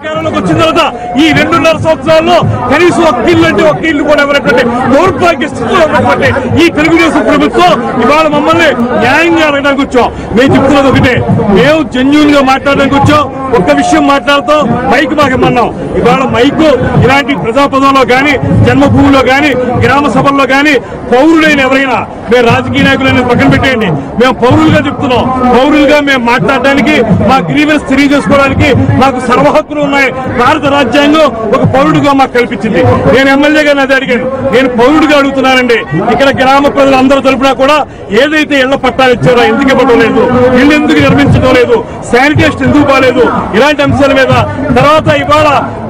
వచ్చిన తర్వాత ఈ 2.5 సంవత్సరాల్లో కనీసం ఒక్క ఇల్లు కూడా ఎవరైతే దౌర్భాగ్య స్థితిలో ఉన్నటువంటి ఈ తెలుగుదేశం ప్రభుత్వం ఇవాళ మమ్మల్ని న్యాయంగా అడగడానికి వచ్చాం. మేము చెప్తున్నది ఒకటే, మేము జెన్యూన్ గా మాట్లాడడానికి వచ్చాం. ఒక్క విషయం మాట్లాడుతూ మైక్ మాకేమన్నాం. ఇవాళ మైకు ఇలాంటి ప్రజాపదంలో కానీ, జన్మభూమిలో కానీ, గ్రామ సభల్లో కానీ పౌరులైన ఎవరైనా, మేము రాజకీయ నాయకులైన పక్కన పెట్టేయండి, మేము పౌరులుగా చెప్తున్నాం. పౌరులుగా మేము మాట్లాడడానికి, మా గ్రీవెన్స్ తెలియజేసుకోవడానికి మాకు సర్వ హక్కులు ఉన్నాయి. భారత రాజ్యాంగం ఒక పౌరుడుగా మాకు కల్పించింది. నేను ఎమ్మెల్యేగా అది అడిగాను. నేను పౌరుడిగా అడుగుతున్నానండి. ఇక్కడ గ్రామ ప్రజలు అందరూ తరపున కూడా ఏదైతే ఇళ్ల పట్టాలు ఇచ్చారో ఎందుకు ఇవ్వడం లేదు, ఇల్లు ఎందుకు నిర్మించడం లేదు, శానిటేషన్ ఎందుకు బాగాలేదు, ఇలాంటి అంశాల మీద. తర్వాత ఇవాళ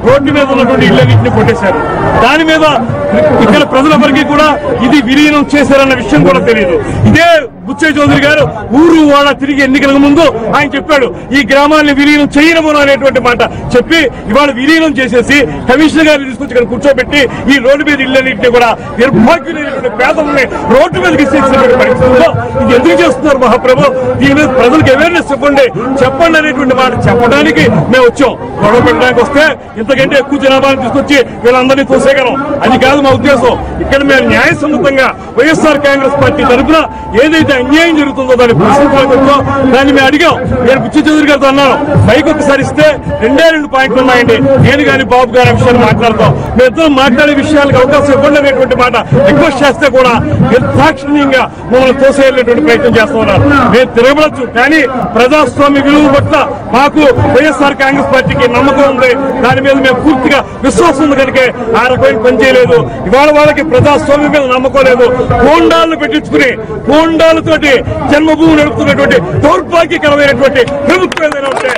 రోడ్డు మీద ఉన్నటువంటి ఇళ్ళన్నింటినీ కొట్టేశారు. దాని మీద ఇక్కడ ప్రజలందరికీ కూడా ఇది విలీనం చేశారన్న విషయం కూడా తెలియదు. ఇదే బుచ్చయ్య చౌదరి గారు ఊరు వాడ తిరిగి ఎన్నికలకు ముందు ఆయన చెప్పాడు, ఈ గ్రామాన్ని విలీనం చేయడము అనేటువంటి మాట చెప్పి ఇవాళ విలీనం చేసేసి కమిషనర్ గారిని తీసుకొచ్చి ఇక్కడ కూర్చోబెట్టి ఈ రోడ్డు మీద ఇళ్ళన్నింటినీ కూడా నిర్భాగ్యులైనటువంటి పేదల్ని రోడ్డు మీదకి ఇచ్చేసినటువంటి పరిస్థితుల్లో ఇది ఎందుకు చేస్తున్నారు మహాప్రభు? దీని మీద ప్రజలకు అవేర్నెస్ చెప్పండి అనేటువంటి మాట చెప్పడానికి మేము వచ్చాం. గొడవ పెట్టడానికి వస్తే ఇంతకంటే ఎక్కువ జనాభాని తీసుకొచ్చి వీళ్ళందరినీ తోసేయగలం. అది కాదు మా ఉద్దేశం. ఇక్కడ మేము న్యాయసమ్మతంగా వైఎస్ఆర్ కాంగ్రెస్ పార్టీ తరఫున ఏదైతే అన్యాయం జరుగుతుందో దాన్ని ప్రశ్నించడానికి వచ్చాం. దాన్ని మేము అడిగాం. నేను బుచ్చయ్య చౌదరి గారితో అన్నాను, పైకి ఒకసారి ఇస్తే 2 పాయింట్లు ఉన్నాయండి, నేను కానీ బాబు గారి విషయాన్ని మాట్లాడతాం, మేము ఇద్దరు మాట్లాడే విషయాలకు అవకాశం ఇవ్వండి అనేటువంటి మాట రిక్వెస్ట్ చేస్తే కూడా నిర్దాక్షిణ్యంగా మమ్మల్ని తోసేయాలనేటువంటి ప్రయత్నం చేస్తూ ఉన్నారు. మేము తిరగబడచ్చు, కానీ ప్రజాస్వామ్య విలువ పట్ల మాకు వైఎస్ఆర్ కాంగ్రెస్ పార్టీకి నమ్మకం ఉంది. దాని మీద మేము పూర్తిగా విశ్వాసం ఉంది కనుక ఆ రకమైన పని చేయలేదు. ఇవాళ వాళ్ళకి ప్రజాస్వామ్యం మీద నమ్మకం లేదు. హోండాలను పెట్టించుకుని హోండాలతోటి జన్మభూమి నడుపుతున్నటువంటి దౌర్భాగ్యకరమైనటువంటి ప్రభుత్వం ఏదైనా ఉంటే